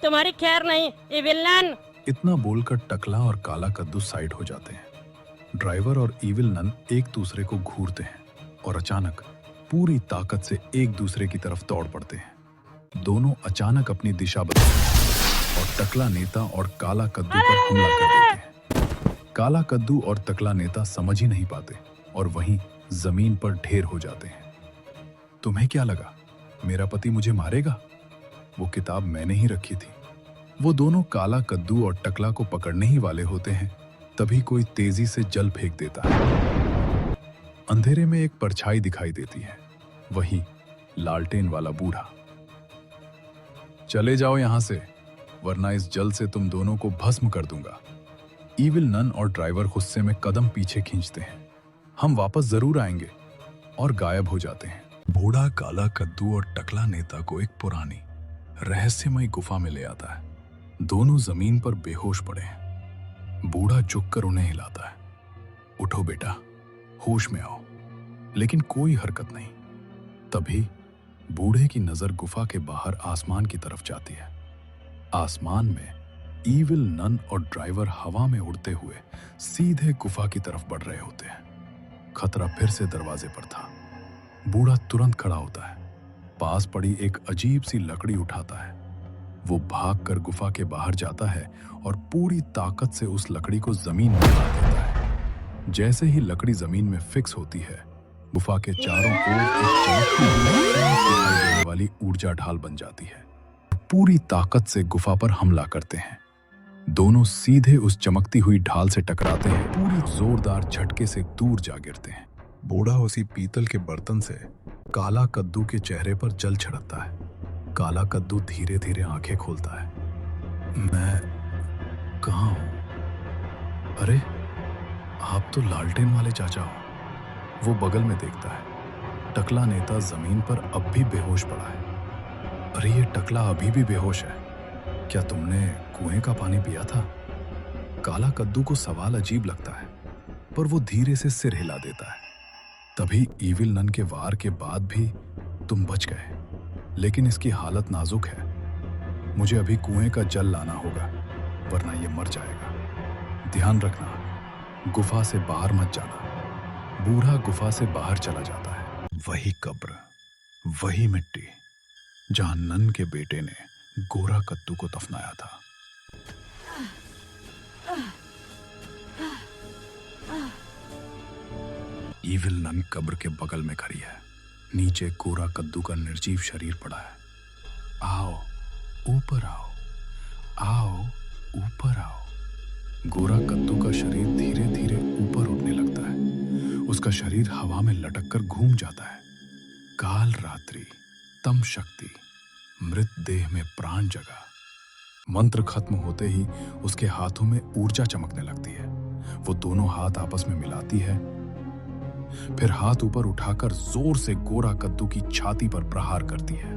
तुम्हारी खैर नहीं ये विलन। इतना बोलकर टकला और काला कद्दू साइड हो जाते हैं। ड्राइवर और ईविल नन एक दूसरे को घूरते हैं और अचानक पूरी ताकत से एक दूसरे की तरफ दौड़ पड़ते हैं। दोनों अचानक अपनी दिशा बदलते हैं और टकला नेता और काला कद्दू पर हमला कर देते हैं। काला कद्दू और टकला नेता समझ ही नहीं पाते और वहीं जमीन पर ढेर हो जाते हैं। तुम्हें क्या लगा मेरा पति मुझे मारेगा? वो किताब मैंने ही रखी थी। वो दोनों काला कद्दू और टकला को पकड़ने ही वाले होते हैं, तभी कोई तेजी से जल फेंक देता है। अंधेरे में एक परछाई दिखाई देती है, वही लालटेन वाला बूढ़ा। चले जाओ यहां से, वरना इस जल से तुम दोनों को भस्म कर दूंगा। ईविल नन और ड्राइवर गुस्से में कदम पीछे खींचते हैं। हम वापस जरूर आएंगे, और गायब हो जाते हैं। बूढ़ा काला कद्दू और टकला नेता को एक पुरानी रहस्यमय गुफा में ले आता है। दोनों जमीन पर बेहोश पड़े हैं। बूढ़ा झुककर उन्हें हिलाता है। उठो बेटा, होश में आओ। लेकिन कोई हरकत नहीं। तभी बूढ़े की नजर गुफा के बाहर आसमान की तरफ जाती है। आसमान में ईविल नन और ड्राइवर हवा में उड़ते हुए सीधे गुफा की तरफ बढ़ रहे होते हैं। खतरा फिर से दरवाजे पर था। बूढ़ा तुरंत खड़ा होता है, पास पड़ी एक अजीब सी लकड़ी उठाता है। वो भागकर गुफा के बाहर जाता है और पूरी ताकत से उस लकड़ी को जमीन में मार देता है। जैसे ही लकड़ी जमीन में फिक्स होती है, गुफा के चारों ओर एक चमकती हुई दिखाई देने वाली ऊर्जा ढाल बन जाती है। पूरी ताकत से गुफा पर हमला करते हैं। दोनों सीधे उस चमकती हुई ढाल से टकराते हैं। पूरी जोरदार झटके से दूर जा गिरते हैं। बूढ़ा उसी पीतल के बर्तन से काला कद्दू के चेहरे पर जल छिड़कता है। काला कद्दू धीरे धीरे आंखें खोलता है। मैं कहाँ हूं? अरे आप तो लालटेन वाले चाचा हो। वो बगल में देखता है। टकला नेता जमीन पर अब भी बेहोश पड़ा है। अरे ये टकला अभी भी बेहोश है। क्या तुमने कुएं का पानी पिया था? काला कद्दू को सवाल अजीब लगता है, पर वो धीरे से सिर हिला देता है। तभी ईविल नन के वार के बाद भी तुम बच गए, लेकिन इसकी हालत नाजुक है। मुझे अभी कुएं का जल लाना होगा, वरना ये मर जाएगा। ध्यान रखना, गुफा से बाहर मत जाना। बूढ़ा गुफा से बाहर चला जाता है। वही कब्र, वही मिट्टी, जहां नन के बेटे ने गोरा कद्दू को दफनाया था। ईविल नन कब्र के बगल में खड़ी है। नीचे गोरा कद्दू का निर्जीव शरीर पड़ा है। आओ ऊपर आओ, आओ ऊपर आओ। गोरा कद्दू का शरीर धीरे धीरे ऊपर उठने लगता है। उसका शरीर हवा में लटक कर घूम जाता है। काल रात्रि, तम शक्ति, मृत देह में प्राण जगा। मंत्र खत्म होते ही उसके हाथों में ऊर्जा चमकने लगती है। वो दोनों हाथ आपस में मिलाती है, फिर हाथ ऊपर उठाकर जोर से गोरा कद्दू की छाती पर प्रहार करती है।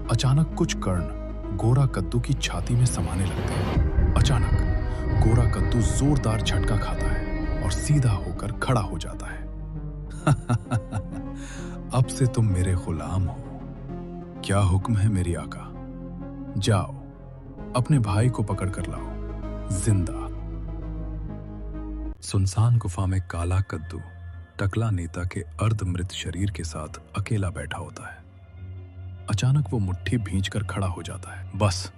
अचानक कुछ कर्ण गोरा कद्दू की छाती में समाने लगते हैं। अचानक गोरा कद्दू जोरदार झटका खाता है और सीधा होकर खड़ा हो जाता है। अब से तुम मेरे गुलाम हो। क्या हुक्म है मेरी आका? जाओ, अपने भाई को पकड़ कर लाओ जिंदा। सुनसान गुफा में काला कद्दू टकला नेता के अर्धमृत शरीर के साथ अकेला बैठा होता है। अचानक वो मुट्ठी भींचकर खड़ा हो जाता है। बस,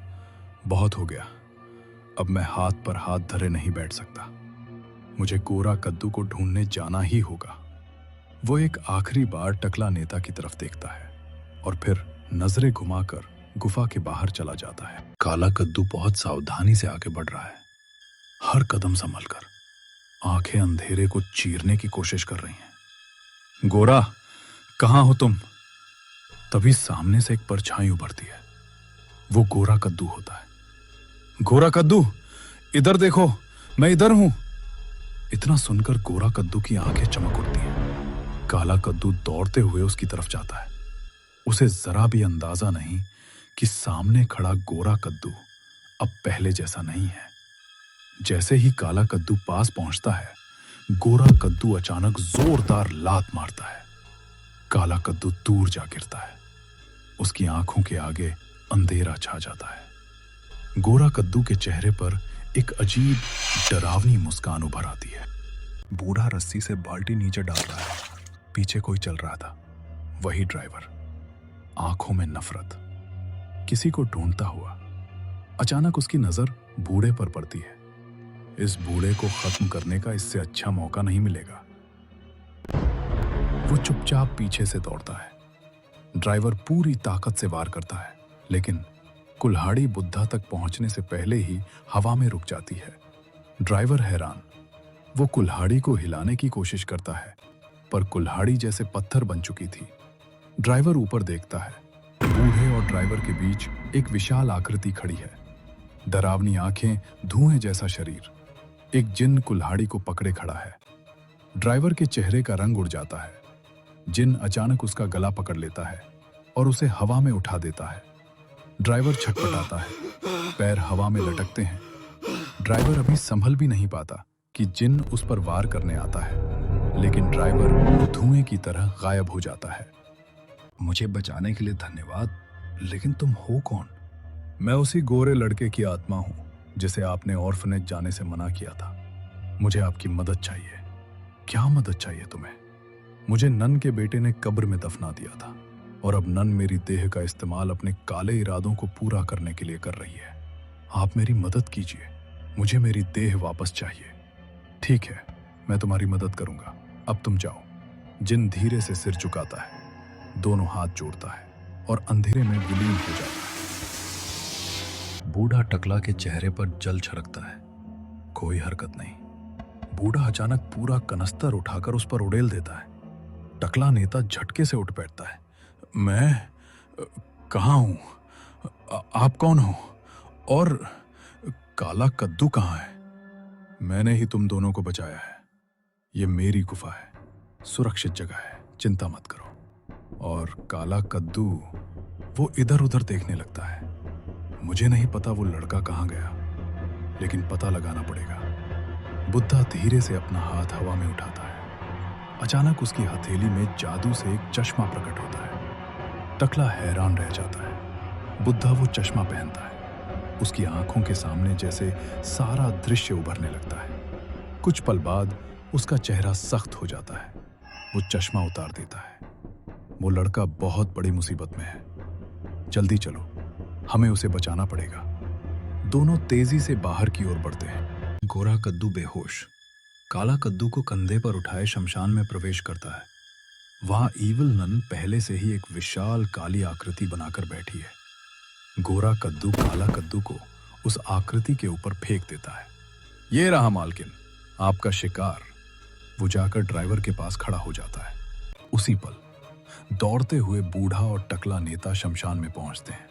बहुत हो गया। अब मैं हाथ पर हाथ धरे नहीं बैठ सकता। मुझे गोरा कद्दू को ढूंढने जाना ही होगा। वो एक आखिरी बार टकला नेता की तरफ देखता है और फिर नजरें घुमाकर गुफा के बाहर चला जाता है। काला कद्दू बहुत सावधानी से आगे बढ़ रहा है, हर कदम संभलकर। आंखें अंधेरे को चीरने की कोशिश कर रही हैं। गोरा, कहां हो तुम? तभी सामने से एक परछाई उभरती है। वो गोरा कद्दू होता है। गोरा कद्दू, इधर देखो, मैं इधर हूं। इतना सुनकर गोरा कद्दू की आंखें चमक उठती हैं। काला कद्दू दौड़ते हुए उसकी तरफ जाता है। उसे जरा भी अंदाजा नहीं कि सामने खड़ा गोरा कद्दू अब पहले जैसा नहीं है। जैसे ही काला कद्दू पास पहुंचता है, गोरा कद्दू अचानक जोरदार लात मारता है। काला कद्दू दूर जा गिरता है। उसकी आंखों के आगे अंधेरा छा जाता है। गोरा कद्दू के चेहरे पर एक अजीब डरावनी मुस्कान उभर आती है। बूढ़ा रस्सी से बाल्टी नीचे डाल रहा है। पीछे कोई चल रहा था, वही ड्राइवर, आंखों में नफरत, किसी को ढूंढता हुआ। अचानक उसकी नजर बूढ़े पर पड़ती है। इस बूढ़े को खत्म करने का इससे अच्छा मौका नहीं मिलेगा। वो चुपचाप पीछे से दौड़ता है। ड्राइवर पूरी ताकत से वार करता है, लेकिन कुल्हाड़ी बुद्धा तक पहुंचने से पहले ही हवा में रुक जाती है। ड्राइवर हैरान, वो कुल्हाड़ी को हिलाने की कोशिश करता है, पर कुल्हाड़ी जैसे पत्थर बन चुकी थी। ड्राइवर ऊपर देखता है। बूढ़े और ड्राइवर के बीच एक विशाल आकृति खड़ी है। डरावनी आंखें, धुएं जैसा शरीर। एक जिन कुल्हाड़ी को पकड़े खड़ा है। ड्राइवर के चेहरे का रंग उड़ जाता है। जिन अचानक उसका गला पकड़ लेता है और उसे हवा में उठा देता है। ड्राइवर छटपटाता है, पैर हवा में लटकते हैं। ड्राइवर अभी संभल भी नहीं पाता कि जिन उस पर वार करने आता है, लेकिन ड्राइवर धुएं की तरह गायब हो जाता है। मुझे बचाने के लिए धन्यवाद, लेकिन तुम हो कौन? मैं उसी गोरे लड़के की आत्मा हूं जिसे आपने ऑर्फनेज जाने से मना किया था। मुझे आपकी मदद चाहिए। क्या मदद चाहिए तुम्हें? मुझे नन के बेटे ने कब्र में दफना दिया था और अब नन मेरी देह का इस्तेमाल अपने काले इरादों को पूरा करने के लिए कर रही है। आप मेरी मदद कीजिए, मुझे मेरी देह वापस चाहिए। ठीक है, मैं तुम्हारी मदद करूंगा, अब तुम जाओ। जिन धीरे से सिर झुकाता है, दोनों हाथ जोड़ता है और अंधेरे में विलीन हो जाता है। बूढ़ा टकला के चेहरे पर जल छलकता है। कोई हरकत नहीं। बूढ़ा अचानक पूरा कनस्तर उठाकर उस पर उड़ेल देता है। टकला नेता झटके से उठ बैठता है। मैं कहाँ हूं? आप कौन हो? और काला कद्दू कहाँ है? मैंने ही तुम दोनों को बचाया है। ये मेरी गुफा है, सुरक्षित जगह है, चिंता मत करो। और काला कद्दू वो इधर उधर देखने लगता है। मुझे नहीं पता वो लड़का कहाँ गया, लेकिन पता लगाना पड़ेगा। बुद्धा धीरे से अपना हाथ हवा में उठाता है। अचानक उसकी हथेली में जादू से एक चश्मा प्रकट होता है। टकला हैरान रह जाता है। बुद्धा वो चश्मा पहनता है। उसकी आंखों के सामने जैसे सारा दृश्य उभरने लगता है। कुछ पल बाद उसका चेहरा सख्त हो जाता है। वो चश्मा उतार देता है। वो लड़का बहुत बड़ी मुसीबत में है। जल्दी चलो, हमें उसे बचाना पड़ेगा। दोनों तेजी से बाहर की ओर बढ़ते हैं। गोरा कद्दू बेहोश, काला कद्दू को कंधे पर उठाए शमशान में प्रवेश करता है। वहां ईविल नन पहले से ही एक विशाल काली आकृति बनाकर बैठी है। गोरा कद्दू काला कद्दू को उस आकृति के ऊपर फेंक देता है। ये रहा मालकिन, आपका शिकार। वो जाकर ड्राइवर के पास खड़ा हो जाता है। उसी पल दौड़ते हुए बूढ़ा और टकला नेता शमशान में पहुंचते हैं।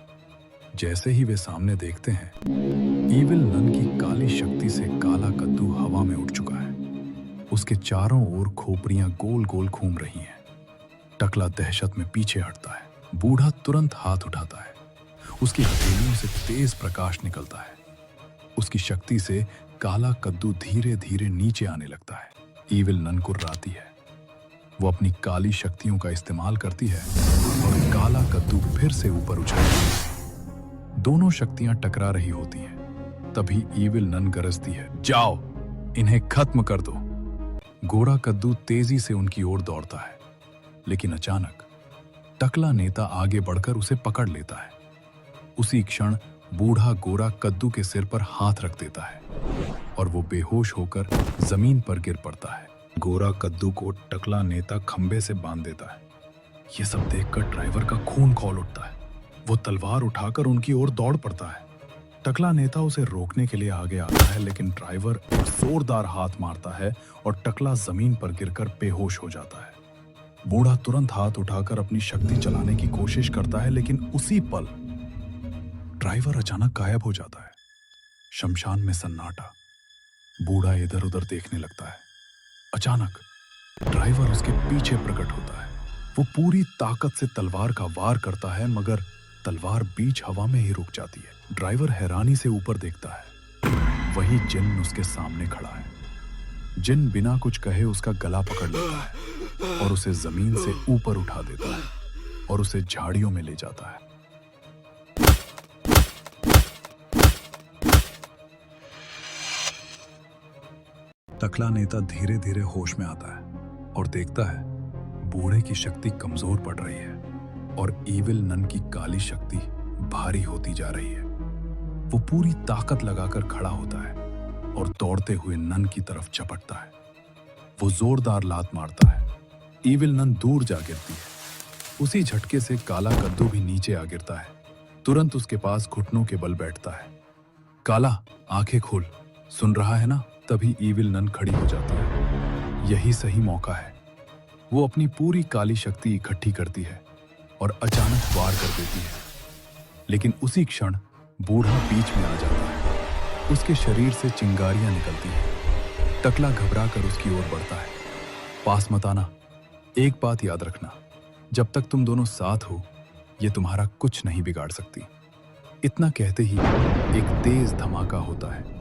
जैसे ही वे सामने देखते हैं, ईविल नन की काली शक्ति से काला कद्दू हवा में उठ चुका है। उसके चारों ओर खोपड़ियां गोल गोल घूम रही हैं। टकला दहशत में पीछे हटता है। बूढ़ा तुरंत हाथ उठाता है। उसकी हथेलियों से तेज प्रकाश निकलता है। उसकी शक्ति से काला कद्दू धीरे धीरे नीचे आने लगता है। ईविल नन कुर्राती है। वो अपनी काली शक्तियों का इस्तेमाल करती है और काला कद्दू फिर से ऊपर उछलता है। दोनों शक्तियां टकरा रही होती हैं। तभी ईविल नन गरजती है, जाओ, इन्हें खत्म कर दो। गोरा कद्दू तेजी से उनकी ओर दौड़ता है, लेकिन अचानक टकला नेता आगे बढ़कर उसे पकड़ लेता है। उसी क्षण बूढ़ा गोरा कद्दू के सिर पर हाथ रख देता है और वो बेहोश होकर जमीन पर गिर पड़ता है। गोरा कद्दू को टकला नेता खंबे से बांध देता है। ये सब देखकर ड्राइवर का खून खौल उठता है। वो तलवार उठाकर उनकी ओर दौड़ पड़ता है। टकला नेता उसे रोकने के लिए आगे आता है, लेकिन ड्राइवर एक जोरदार हाथ मारता है और टकला जमीन पर गिरकर बेहोश हो जाता है। बूढ़ा तुरंत हाथ उठाकर अपनी शक्ति चलाने की कोशिश करता है, लेकिन उसी पल ड्राइवर अचानक गायब हो जाता है। शमशान में सन्नाटा। बूढ़ा इधर उधर देखने लगता है। अचानक ड्राइवर उसके पीछे प्रकट होता है। वो पूरी ताकत से तलवार का वार करता है, मगर तलवार बीच हवा में ही रुक जाती है। ड्राइवर हैरानी से ऊपर देखता है। वही जिन उसके सामने खड़ा है। जिन बिना कुछ कहे उसका गला पकड़ लेता है और उसे जमीन से ऊपर उठा देता है और उसे झाड़ियों में ले जाता है। टकला नेता धीरे धीरे होश में आता है और देखता है बूढ़े की शक्ति कमजोर पड़ रही है और ईविल नन की काली शक्ति भारी होती जा रही है। वो पूरी ताकत लगाकर खड़ा होता है और दौड़ते हुए नन की तरफ झपटता है। वो जोरदार लात मारता है। ईविल नन दूर जा गिरती है। उसी झटके से काला कद्दू भी नीचे आ गिरता है। तुरंत उसके पास घुटनों के बल बैठता है। काला, आंखें खोल, सुन रहा है ना? तभी ईविल नन खड़ी हो जाती है। यही सही मौका है। वो अपनी पूरी काली शक्ति इकट्ठी करती है और अचानक वार कर देती है। लेकिन उसी क्षण बूढ़ा बीच में आ जाता है। उसके शरीर से चिंगारियां निकलती हैं। टकला घबरा कर उसकी ओर बढ़ता है। पास मत आना। एक बात याद रखना, जब तक तुम दोनों साथ हो, ये तुम्हारा कुछ नहीं बिगाड़ सकती। इतना कहते ही एक तेज धमाका होता है।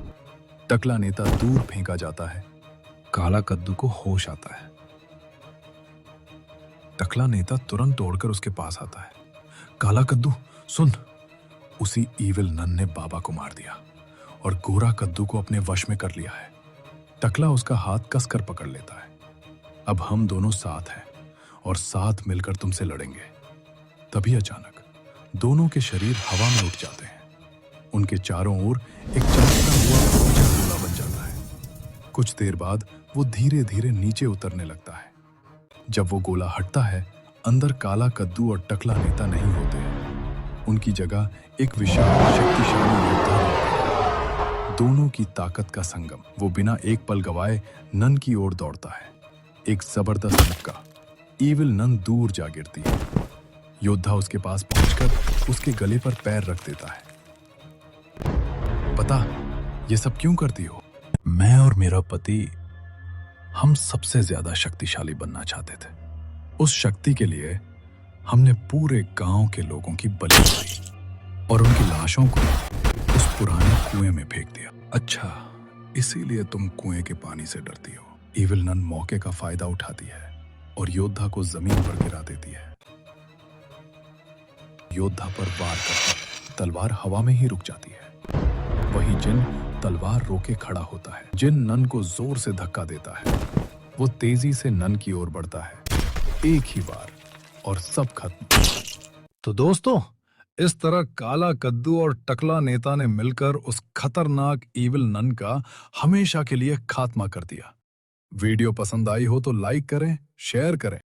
टकला नेता दूर फेंका जाता है। काला कद्दू को होश आता है। टकला नेता तुरंत दौड़कर उसके पास आता है। काला कद्दू, सुन। उसी ईविल नन ने बाबा को मार दिया और गोरा कद्दू को अपने वश में कर लिया है। टकला उसका हाथ कसकर पकड़ लेता है। अब हम दोनों साथ हैं और साथ मिलकर तुमसे लड़ेंगे। तभी अचानक दोनों के शरीर हवा में उठ जाते हैं। उनके चारों ओर एक चमकता हुआ ऊंचा गोला बन जाता है। कुछ देर बाद वो धीरे धीरे नीचे उतरने लगता है। जब वो गोला हटता है, अंदर काला कद्दू और टकला नेता नहीं होते हैं। उनकी जगह एक विशाल शक्तिशाली योद्धा होता है। दोनों की ताकत का संगम। वो बिना एक पल गवाए नन की ओर दौड़ता है। एक जबरदस्त मुक्का। ईविल नन दूर जा गिरती है। योद्धा उसके पास पहुंचकर उसके गले पर पैर रख देता है। पता, ये सब क्यों करती हो? मैं और मेरा पति, हम सबसे ज्यादा शक्तिशाली बनना चाहते थे। उस शक्ति के लिए हमने पूरे गांव के लोगों की बलि दी और उनकी लाशों को उस पुराने कुएं में फेंक दिया। अच्छा, इसीलिए तुम कुएं के पानी से डरती हो। ईविल नन मौके का फायदा उठाती है और योद्धा को जमीन पर गिरा देती है। योद्धा पर वार करती है। तलवार हवा में ही रुक जाती है। वही जिन तलवार रोके खड़ा होता है। जिन नन को जोर से धक्का देता है। वो तेजी से नन की ओर बढ़ता है। एक ही बार और सब खत्म। तो दोस्तों, इस तरह काला कद्दू और टकला नेता ने मिलकर उस खतरनाक ईविल नन का हमेशा के लिए खात्मा कर दिया। वीडियो पसंद आई हो तो लाइक करें, शेयर करें